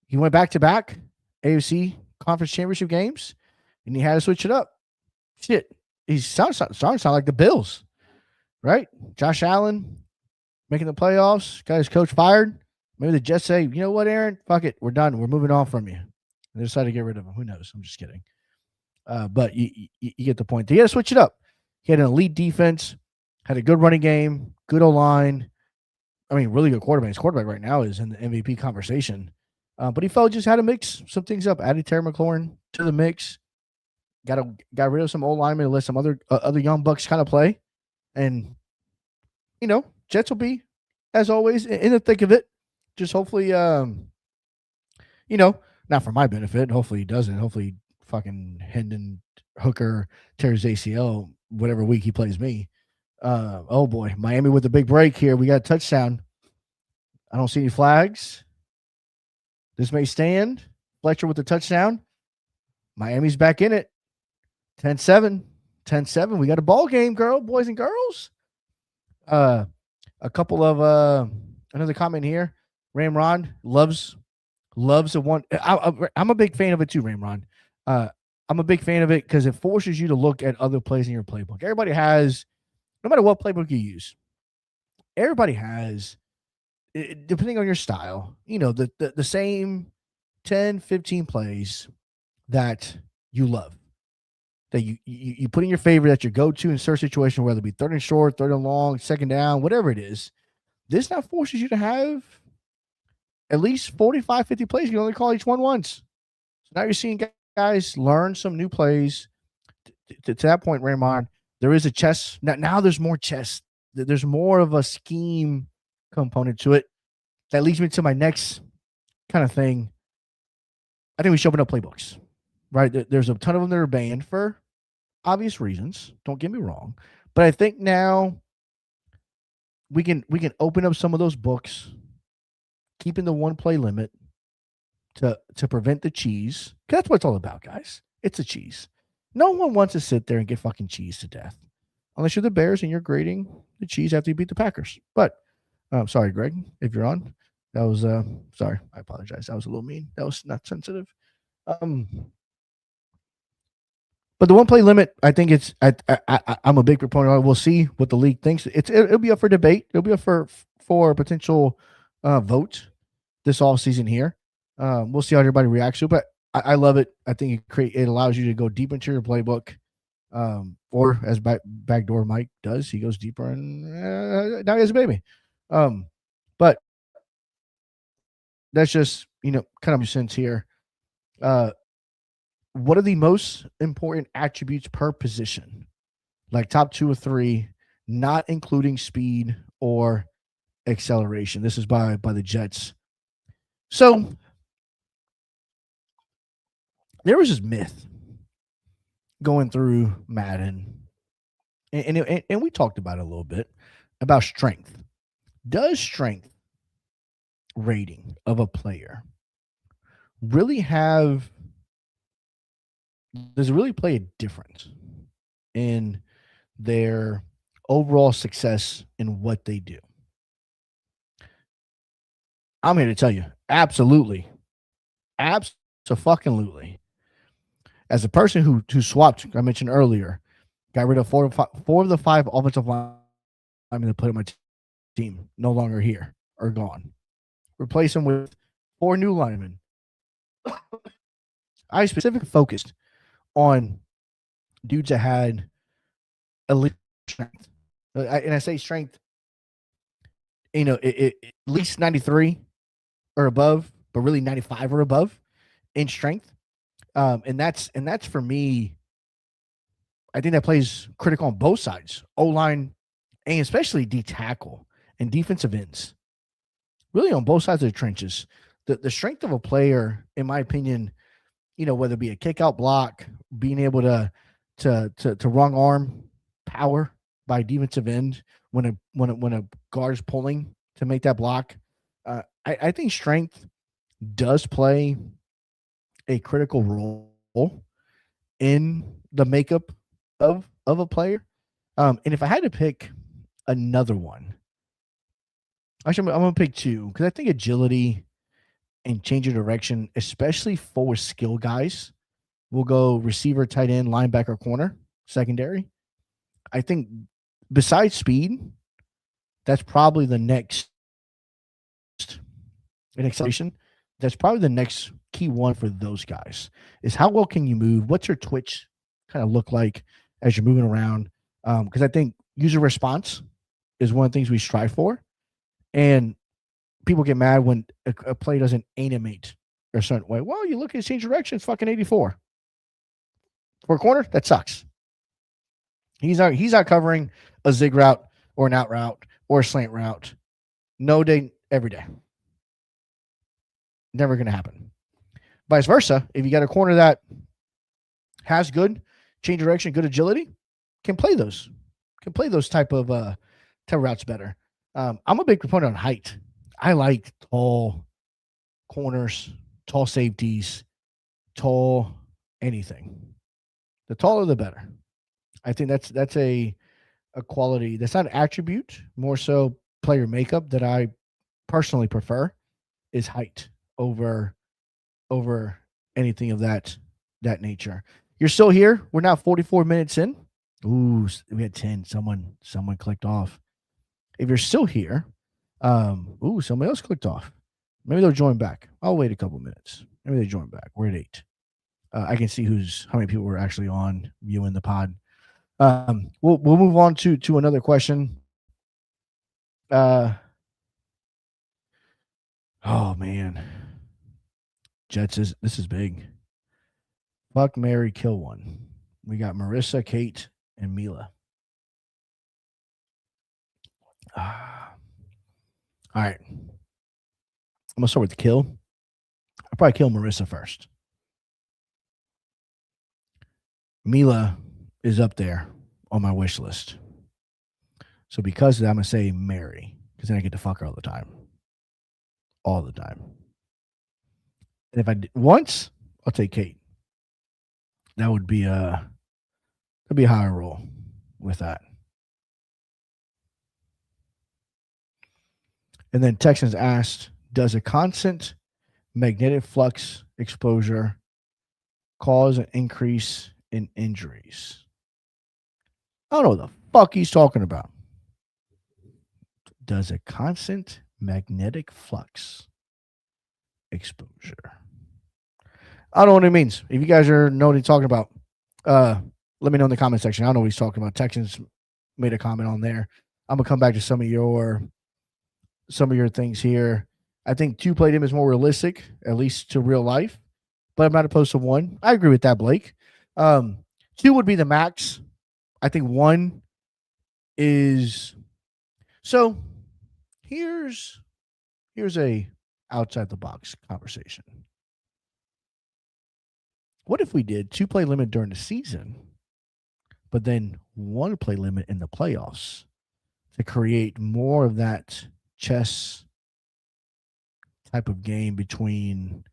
He went back to back AFC Conference Championship games, and he had to switch it up. Shit, he's starting to sound like the Bills, right? Josh Allen making the playoffs, got his coach fired. Maybe the Jets say, you know what, Aaron? Fuck it. We're done. We're moving on from you. And they decided to get rid of him. Who knows? I'm just kidding. But you get the point. He had to switch it up. He had an elite defense, had a good running game, good O-line. I mean, really good quarterback. His quarterback right now is in the MVP conversation. But he felt just had to mix some things up. Added Terry McLaurin to the mix. Got rid of some old linemen and let some other young bucks kind of play. And, Jets will be, as always, in the thick of it. Just hopefully, not for my benefit. Hopefully he doesn't. Hopefully fucking Hendon Hooker tears ACL whatever week he plays me. Oh, boy. Miami with a big break here. We got a touchdown. I don't see any flags. This may stand. Fletcher with the touchdown. Miami's back in it. 10-7. 10-7. We got a ball game, boys and girls. A couple of another comment here. Ramron loves the one. I'm a big fan of it too, Ramron. I'm a big fan of it because it forces you to look at other plays in your playbook. Everybody has, no matter what playbook you use, everybody has, depending on your style, the same 10, 15 plays that you love, that you put in your favor, that your go-to in certain situation, whether it be third and short, third and long, second down, whatever it is. This now forces you to have at least 45, 50 plays. You can only call each one once. So now you're seeing guys learn some new plays. To that point, Raymond, there is a chess. Now there's more chess. There's more of a scheme component to it. That leads me to my next kind of thing. I think we should open up playbooks, right? There's a ton of them that are banned for obvious reasons. Don't get me wrong. But I think now we can open up some of those books, keeping the one play limit to prevent the cheese. Because that's what it's all about, guys. It's a cheese. No one wants to sit there and get fucking cheese to death. Unless you're the Bears and you're grading the cheese after you beat the Packers. But sorry, Greg, if you're on. That was sorry. I apologize. That was a little mean. That was not sensitive. But the one play limit, I think it's. I'm a big proponent of it. We'll see what the league thinks. It'll be up for debate. It'll be up for potential vote this offseason here. We'll see how everybody reacts to it. But I love it. I think it allows you to go deep into your playbook. Or as backdoor Mike does, he goes deeper and now he has a baby. But that's just, kind of my sense here. What are the most important attributes per position? Like top 2 or 3, not including speed or acceleration. This is by the Jets. So there was this myth going through Madden, and we talked about it a little bit about strength. Does strength rating of a player does it really play a difference in their overall success in what they do? I'm here to tell you, absolutely. Abso-fucking-lutely. As a person who swapped, I mentioned earlier, got rid of four of the 5 offensive linemen that put on my team, no longer here or gone. Replace them with 4 new linemen. I specifically focused on dudes that had elite strength. And I say strength, at least 93 or above, but really 95 or above in strength. And that's for me, I think that plays critical on both sides, O-line and especially D tackle and defensive ends. Really on both sides of the trenches. The strength of a player, in my opinion, whether it be a kick out block, being able to wrong arm power by defensive end when a guard is pulling to make that block. I think strength does play a critical role in the makeup of a player. And if I had to pick another one, Actually, I'm going to pick two because I think agility and change of direction, especially for skill guys, will go receiver, tight end, linebacker, corner, secondary. I think besides speed, that's probably the next in acceleration. That's probably the next key one for those guys is how well can you move? What's your twitch kind of look like as you're moving around? Because I think user response is one of the things we strive for, and people get mad when a play doesn't animate a certain way. Well, you look at change direction, it's fucking 84 for a corner. That sucks. He's not covering a zig route or an out route or a slant route. No day, every day. Never going to happen. Vice versa, if you got a corner that has good change direction, good agility, can play those type of routes better. I'm a big proponent on height. I like tall corners, tall safeties, tall anything. The taller, the better. I think that's a quality that's not an attribute, more so player makeup that I personally prefer is height over anything of that nature. You're still here. We're now 44 minutes in. Ooh, we had 10. Someone clicked off. If you're still here, somebody else clicked off. Maybe they'll join back. I'll wait a couple minutes. Maybe they join back. We're at 8. I can see how many people were actually on viewing the pod. We'll move on to another question. Oh man, Jets this is big. Fuck, marry, kill one. We got Marissa, Kate, and Mila. All right, I'm gonna start with the kill. I'll probably kill Marissa first. Mila is up there on my wish list. So because of that, I'm gonna say marry, because then I get to fuck her all the time. All the time. And if I did once, I'll take Kate. That would be a higher roll with that. And then Texans asked, does a constant magnetic flux exposure cause an increase in injuries? I don't know what the fuck he's talking about. Does a constant magnetic flux exposure? I don't know what it means. If you guys know what he's talking about, let me know in the comment section. I don't know what he's talking about. Texans made a comment on there. I'm gonna come back to some of your things here. I think 2 played him is more realistic, at least to real life. But I'm not opposed to 1. I agree with that, Blake. 2 would be the max. I think 1 is so. Here's a outside the box conversation. What if we did 2 play limit during the season, but then 1 play limit in the playoffs to create more of that chess type of game between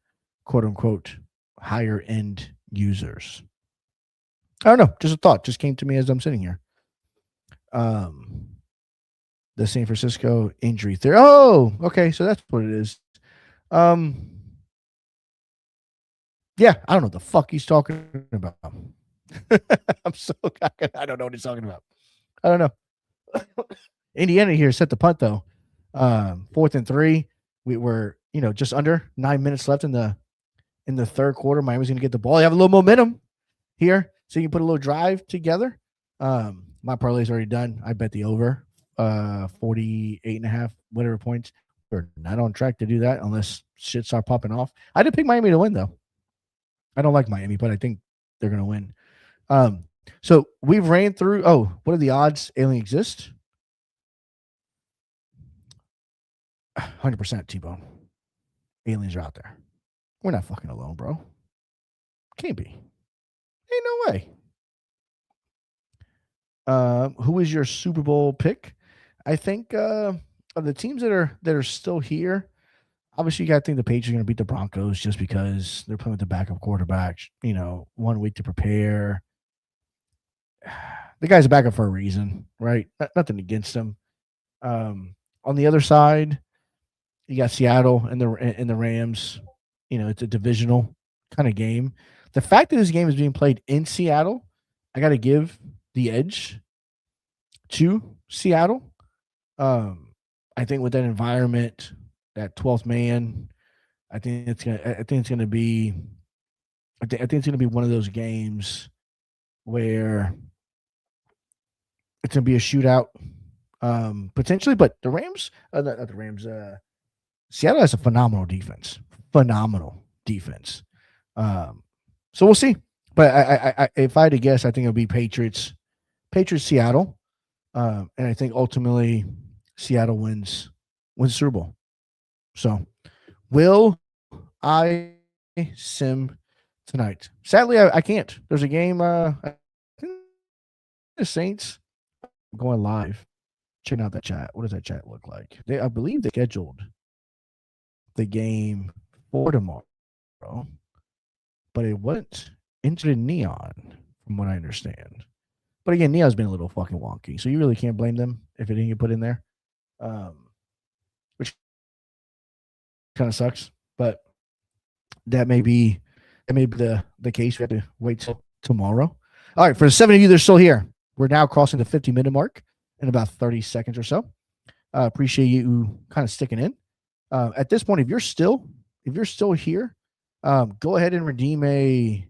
quote unquote higher end users? I don't know. Just a thought. Just came to me as I'm sitting here. The San Francisco injury theory. Oh, okay. So that's what it is. Yeah, I don't know what the fuck he's talking about. I'm so I don't know what he's talking about. I don't know. Indiana here set the punt though. 4th and 3. We were, just under 9 minutes left in the third quarter. Miami's going to get the ball. They have a little momentum here, so you can put a little drive together. My parlay's already done. I bet the over 48.5 whatever points. We're not on track to do that unless shit start popping off. I did pick Miami to win though. I don't like Miami, but I think they're going to win. So we've ran through. Oh, what are the odds Alien exist? 100% T-Bone. Aliens are out there. We're not fucking alone, bro. Can't be. Ain't no way. Who is your Super Bowl pick? I think of the teams that are still here. Obviously, you got to think the Patriots are going to beat the Broncos just because they're playing with the backup quarterback. 1 week to prepare. The guy's a backup for a reason, right? Nothing against him. On the other side, you got Seattle and the Rams. It's a divisional kind of game. The fact that this game is being played in Seattle, I got to give the edge to Seattle. I think with that environment, that 12th man, I think it's gonna be. I think it's gonna be one of those games where it's gonna be a shootout, potentially. But the Rams, not the Rams. Seattle has a phenomenal defense. Phenomenal defense. So we'll see. But I if I had to guess, I think it'll be Patriots, Seattle, and I think ultimately Seattle wins the Super Bowl. So will I sim tonight? Sadly, I can't. There's a game. I think the Saints going live. Checking out that chat. What does that chat look like? I believe they scheduled the game for tomorrow, but it wasn't into the neon, from what I understand. But again, neon's been a little fucking wonky, so you really can't blame them if it didn't get put in there, which kind of sucks. But that may be the case. We have to wait till tomorrow. All right, for the 7 of you that are still here, we're now crossing the 50-minute mark in about 30 seconds or so. Appreciate you kind of sticking in. At this point, if you're still here, go ahead and redeem a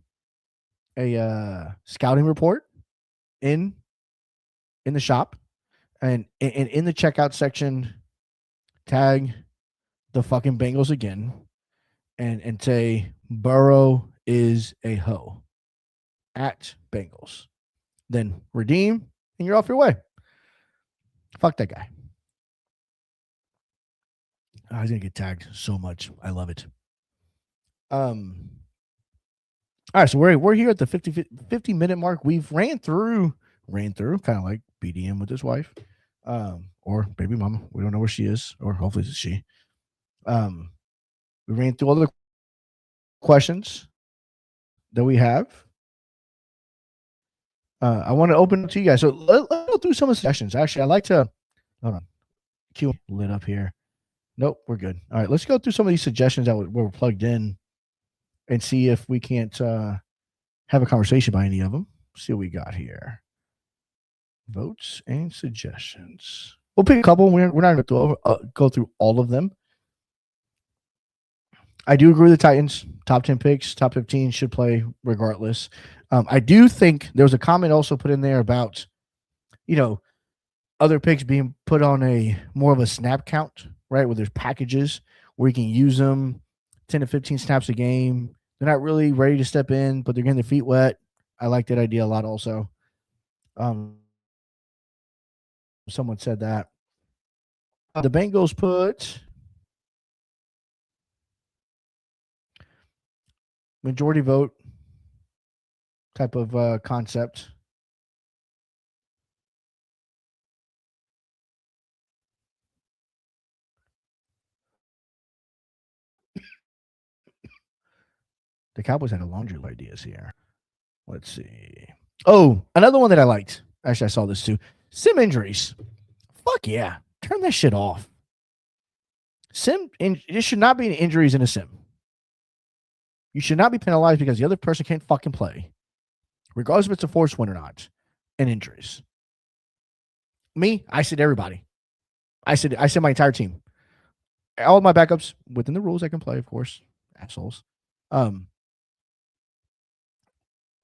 scouting report in the shop, and in the checkout section, tag the fucking Bengals again, and say Burrow is a hoe at Bengals. Then redeem, and you're off your way. Fuck that guy. I was gonna get tagged so much. I love it. All right, so we're here at the 50-minute mark. We've ran through kind of like BDM with his wife, or baby mama. We don't know where she is, or hopefully it's she. We ran through all the questions that we have. I want to open it to you guys. So let's go through some of the sessions. Actually, I like to hold on. Q lit up here. Nope, we're good. All right, let's go through some of these suggestions that were plugged in and see if we can't have a conversation by any of them. See what we got here. Votes and suggestions. We'll pick a couple. We're not going to go through all of them. I do agree with the Titans. Top 10 picks, top 15 should play regardless. I do think there was a comment also put in there about, other picks being put on a more of a snap count, right? Where there's packages where you can use them 10 to 15 snaps a game. They're not really ready to step in, but they're getting their feet wet. I like that idea a lot also. Someone said that. The Bengals put majority vote type of concept. The Cowboys had a laundry of ideas here. Let's see. Oh, another one that I liked. Actually, I saw this too. Sim injuries. Fuck yeah. Turn that shit off. It should not be injuries in a sim. You should not be penalized because the other person can't fucking play, regardless if it's a forced win or not, and injuries. Me, I said everybody. I said my entire team. All of my backups within the rules I can play, of course. Assholes.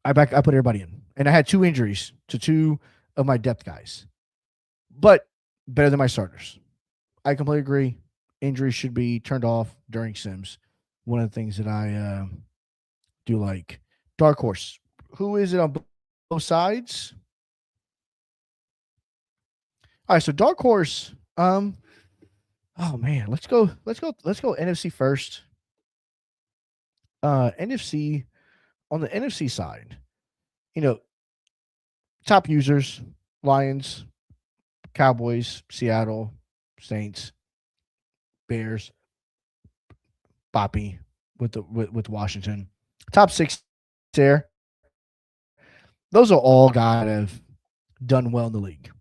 I put everybody in, and I had 2 injuries to 2 of my depth guys, but better than my starters. I completely agree. Injuries should be turned off during sims. One of the things that I do like. Dark horse. Who is it on both sides? All right, so dark horse. Oh man, let's go NFC first. NFC. On the NFC side, top users: Lions, Cowboys, Seattle, Saints, Bears, Boppy with Washington. Top 6 there. Those are all guys that have done well in the league.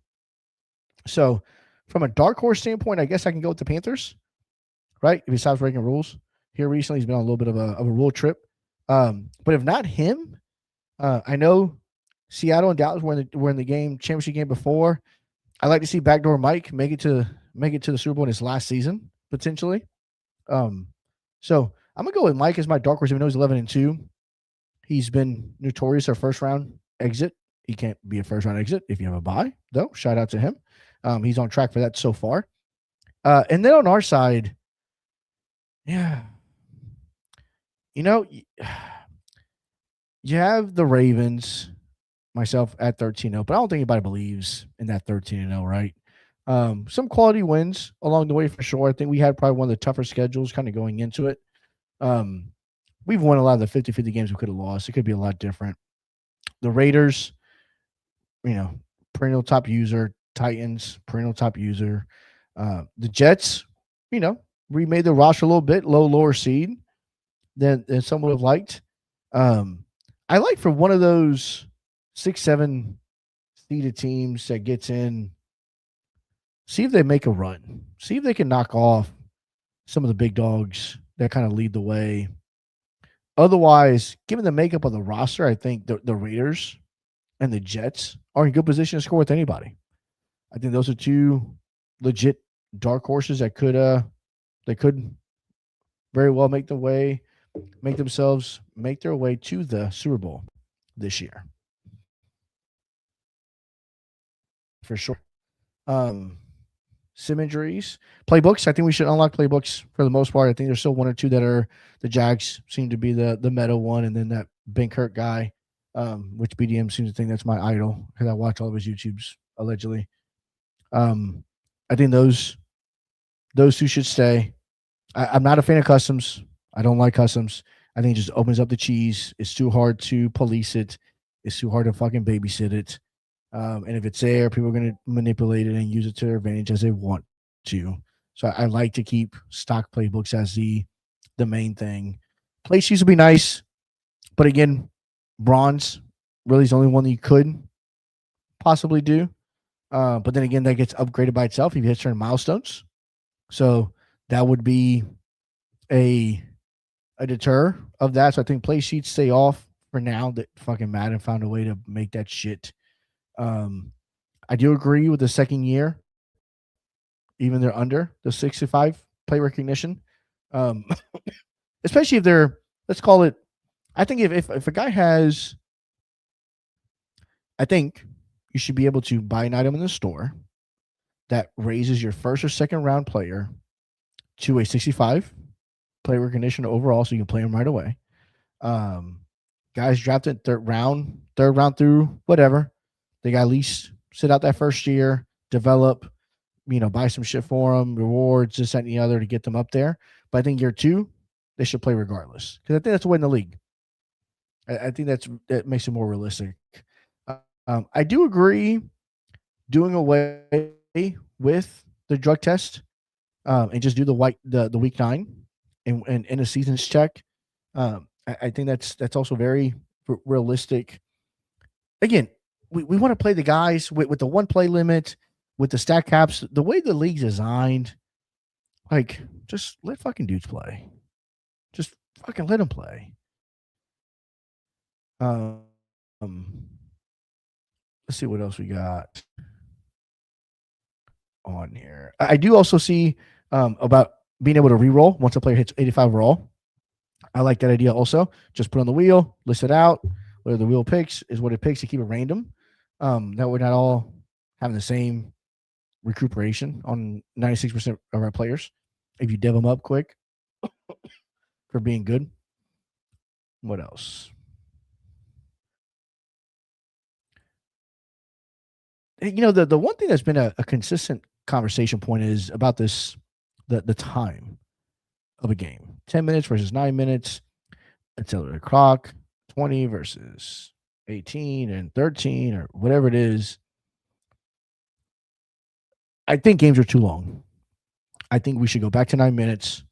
So From a dark horse standpoint, I guess I can go with the Panthers, right? If he stops breaking rules. Here recently, he's been on a little bit of a rule trip. But if not him, I know Seattle and Dallas were in the game championship game before. I like to see backdoor Mike make it to the Super Bowl in his last season potentially. So I'm gonna go with Mike as my dark horse. Even though he's 11-2, he's been notorious for first round exit. He can't be a first round exit if you have a bye, though. Shout out to him. He's on track for that so far. And then on our side, yeah, you know, you have the Ravens, myself at 13-0, but I don't think anybody believes in that 13-0, right? Some quality wins along the way for sure. I think we had probably one of the tougher schedules kind of going into it. We've won a lot of the 50-50 games we could have lost. It could be a lot different. The Raiders, perennial top user. Titans, perennial top user. The Jets, remade the roster a little bit, lower seed than some would have liked. I like for one of those 6-7 seeded teams that gets in, see if they make a run. See if they can knock off some of the big dogs that kind of lead the way. Otherwise, given the makeup of the roster, I think the Raiders and the Jets are in good position to score with anybody. I think those are two legit dark horses that could very well make their way to the Super Bowl this year. For sure. Sim injuries. Playbooks. I think we should unlock playbooks for the most part. I think there's still one or two that are the Jags seem to be the meta one, and then that Ben Kirk guy, which BDM seems to think that's my idol because I watch all of his YouTubes allegedly. I think those two should stay. I'm not a fan of customs. I don't like customs. I think it just opens up the cheese. It's too hard to police it. It's too hard to fucking babysit it. And if it's there, people are going to manipulate it and use it to their advantage as they want to. So I like to keep stock playbooks as the main thing. Play sheets would be nice, but again, bronze really is the only one that you could possibly do. But then again, that gets upgraded by itself if you hit certain milestones. So that would be a deter of that. So I think play sheets stay off for now. That fucking Madden found a way to make that shit. I do agree with the second year, even they're under the 65 play recognition. Especially if they're, let's call it, I think if a guy has, I think you should be able to buy an item in the store that raises your first or second round player to a 65 play recognition overall, so you can play them right away. Guys drafted third round through whatever, they got at least sit out that first year, develop, buy some shit for them, rewards, this, that, and the other to get them up there. But I think year two, they should play regardless because I think that's the way in the league. I think that makes it more realistic. I do agree doing away with the drug test and just do the week 9 and in a seasons check. I think that's also very realistic. Again, we want to play the guys with the one play limit, with the stack caps, the way the league's designed. Like, just let fucking dudes play. Just fucking let them play. Let's see what else we got on here. I do also see about being able to re-roll once a player hits 85 roll. I like that idea also. Just put on the wheel, list it out. Whatever the wheel picks is what it picks to keep it random. That we're not all having the same recuperation on 96% of our players. If you dev them up quick for being good. What else? The one thing that's been a consistent conversation point is about this, the time of a game. 10 minutes versus 9 minutes. Accelerated clock. 20 versus 18 and 13 or whatever it is. I think games are too long. I think we should go back to 9 minutes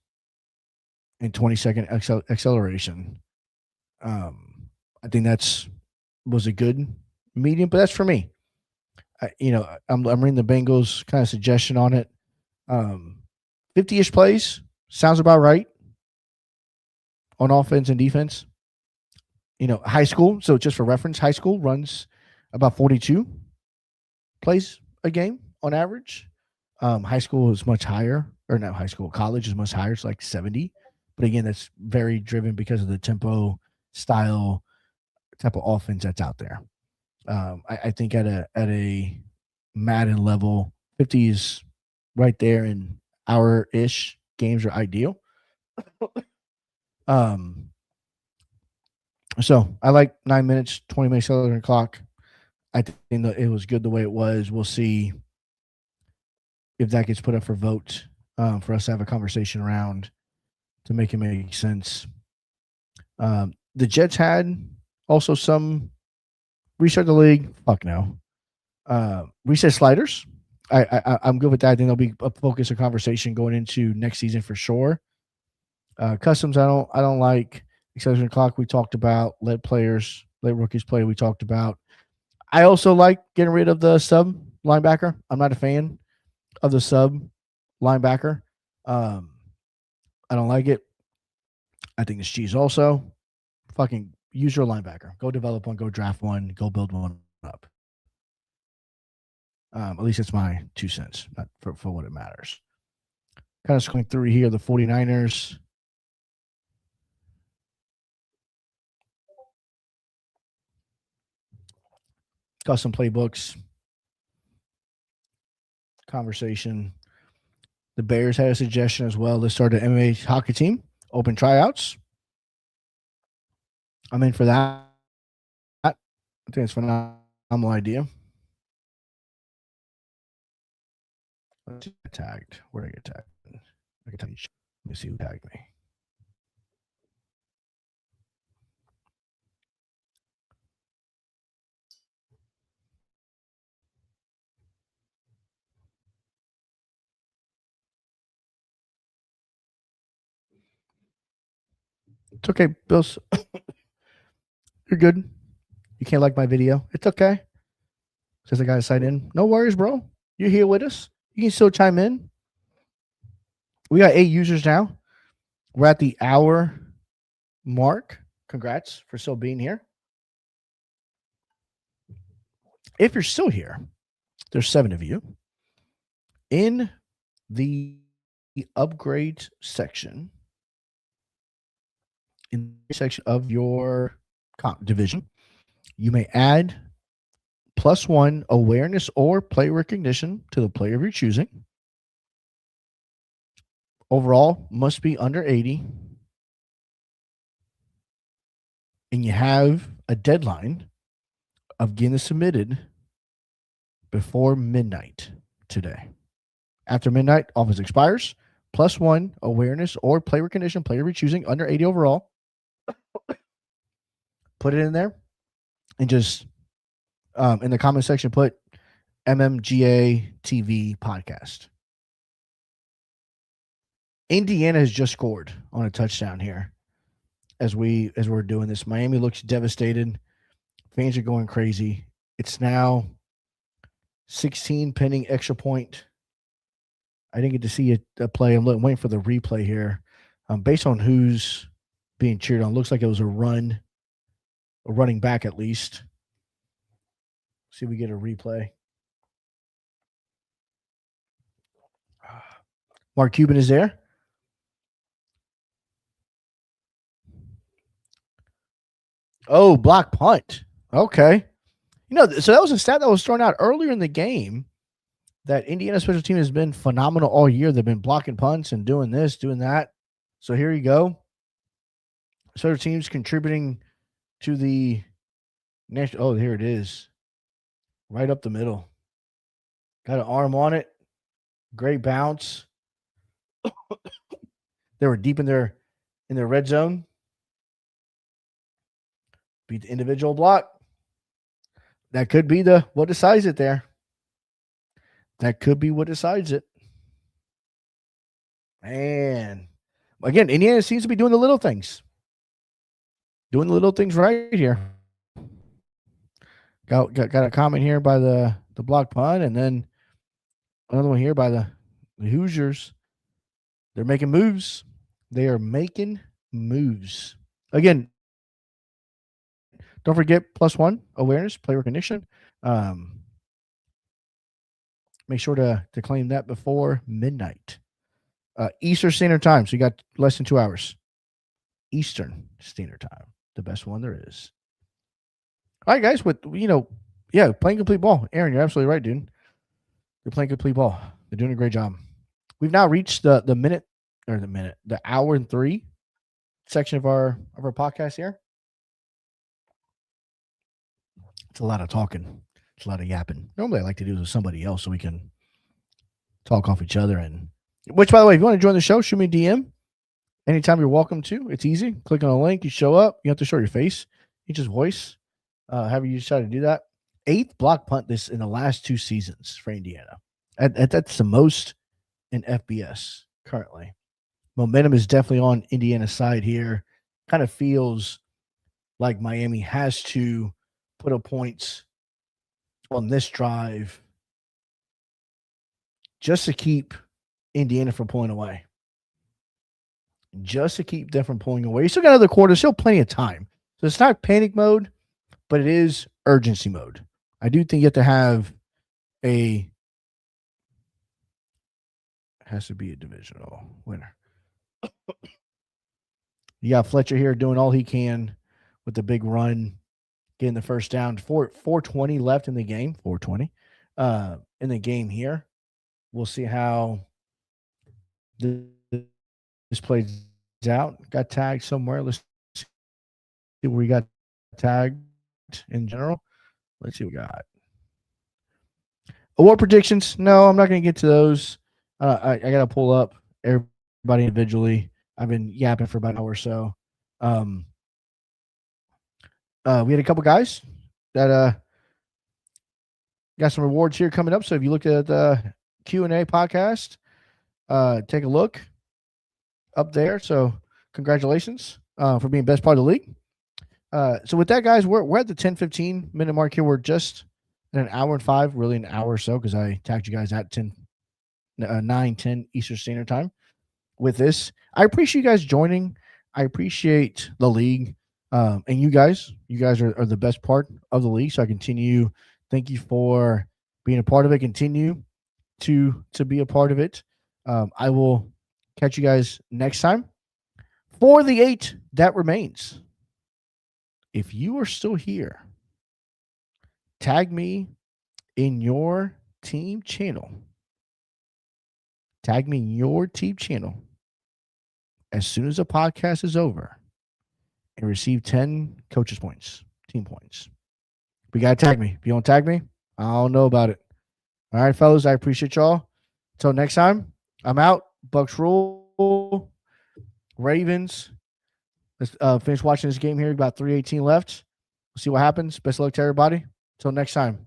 and 20-second acceleration. I think was a good medium, but that's for me. I'm reading the Bengals kind of suggestion on it. 50-ish plays sounds about right on offense and defense. High school. So just for reference, high school runs about 42 plays a game on average. High school is much higher, or not high school, college is much higher. It's like 70. But again, that's very driven because of the tempo, style, type of offense that's out there. I think at a Madden level, 50 is right there, and hour-ish games are ideal. So I like 9 minutes, 20 minutes on the clock. I think that it was good the way it was. We'll see if that gets put up for vote for us to have a conversation around to make it make sense. The Jets had also some restart the league. Fuck no. Reset sliders. I'm good with that. I think there'll be a focus of conversation going into next season for sure. Customs, I don't like. Acceleration clock we talked about. Let rookies play we talked about. I also like getting rid of the sub linebacker. I'm not a fan of the sub linebacker. I don't like it. I think it's cheese also. Fucking use your linebacker. Go develop one. Go draft one. Go build one up. At least it's my 2 cents, not for what it matters. Kind of scrolling through here, the 49ers. Custom playbooks. Conversation. The Bears had a suggestion as well. Let's start an MMA hockey team. Open tryouts. I'm in for that. I think it's a phenomenal idea. Let's get tagged. Where did I get tagged? I can tell you. Let me see who tagged me. It's okay, Bills. You're good. You can't like my video. It's okay. Says the guy to sign in. No worries, bro. You're here with us. You can still chime in. We got 8 users now. We're at the hour mark. Congrats for still being here. If you're still here, there's 7 of you. In the upgrade section, in the section of your division, you may add +1 awareness or play recognition to the player of your choosing. Overall, must be under 80. And you have a deadline of getting this submitted before midnight today. After midnight, office expires. +1 awareness or play recognition, player of your choosing, under 80 overall. Put it in there and just in the comment section, put MMGA TV podcast. Indiana has just scored on a touchdown here as we're doing this. Miami looks devastated. Fans are going crazy. It's now 16 pending extra point. I didn't get to see a play. I'm waiting for the replay here. Based on who's being cheered on, looks like it was a running back at least. See if we get a replay. Mark Cuban is there. Oh, block punt. Okay. So that was a stat that was thrown out earlier in the game that Indiana special team has been phenomenal all year. They've been blocking punts and doing this, doing that. So here you go. Special teams contributing to the national. Oh, here it is. Right up the middle. Got an arm on it. Great bounce. They were deep in their red zone. Beat the individual block. That could be what decides it there. That could be what decides it. Man. Again, Indiana seems to be doing the little things. Doing the little things right here. Got a comment here by the the block punt, and then another one here by the Hoosiers. They're making moves. They are making moves. Again, don't forget +1 awareness, play recognition. Make sure to claim that before midnight. Eastern Standard Time. So you got less than 2 hours. Eastern Standard Time. The best one there is. All right, guys. Playing complete ball. Aaron, you're absolutely right, dude. They're playing complete ball. They're doing a great job. We've now reached the hour and 3 section of our podcast here. It's a lot of talking. It's a lot of yapping. Normally I like to do this with somebody else so we can talk off each other. And which, by the way, if you want to join the show, shoot me a DM. Anytime, you're welcome to. It's easy. Click on a link. You show up. You have to show your face. You just voice. However you decide to do that. 8th block punt this in the last 2 seasons for Indiana. That's the most in FBS currently. Momentum is definitely on Indiana's side here. Kind of feels like Miami has to put up points on this drive just to keep Indiana from pulling away. Just to keep them from pulling away. You still got another quarter, still plenty of time. So it's not panic mode, but it is urgency mode. I do think you have to have has to be a divisional winner. You got Fletcher here doing all he can with the big run, getting the first down. 4:20 left in the game. 4:20 in the game here. We'll see how this plays out. Got tagged somewhere. Let's see where we got tagged in general. Let's see what we got. Award predictions. No, I'm not going to get to those. I got to pull up everybody individually. I've been yapping for about an hour or so. We had a couple guys that got some rewards here coming up. So if you looked at the Q&A podcast, take a look up there. So congratulations for being best part of the league. So with that, guys, we're at the 10-15 minute mark here. We're just in an hour and 5, really an hour or so, because I tagged you guys at 9:10 Eastern Standard Time with this. I appreciate you guys joining. I appreciate the league. And you guys are the best part of the league. So I continue. Thank you for being a part of it. Continue to be a part of it. I will catch you guys next time for the 8 that remains. If you are still here, tag me in your team channel. Tag me in your team channel as soon as the podcast is over and receive 10 coaches points, team points. But you got to tag me. If you don't tag me, I don't know about it. All right, fellas, I appreciate y'all. Until next time, I'm out. Bucks rule. Ravens. Let's finish watching this game here. About 3:18 left. We'll see what happens. Best of luck to everybody. Until next time.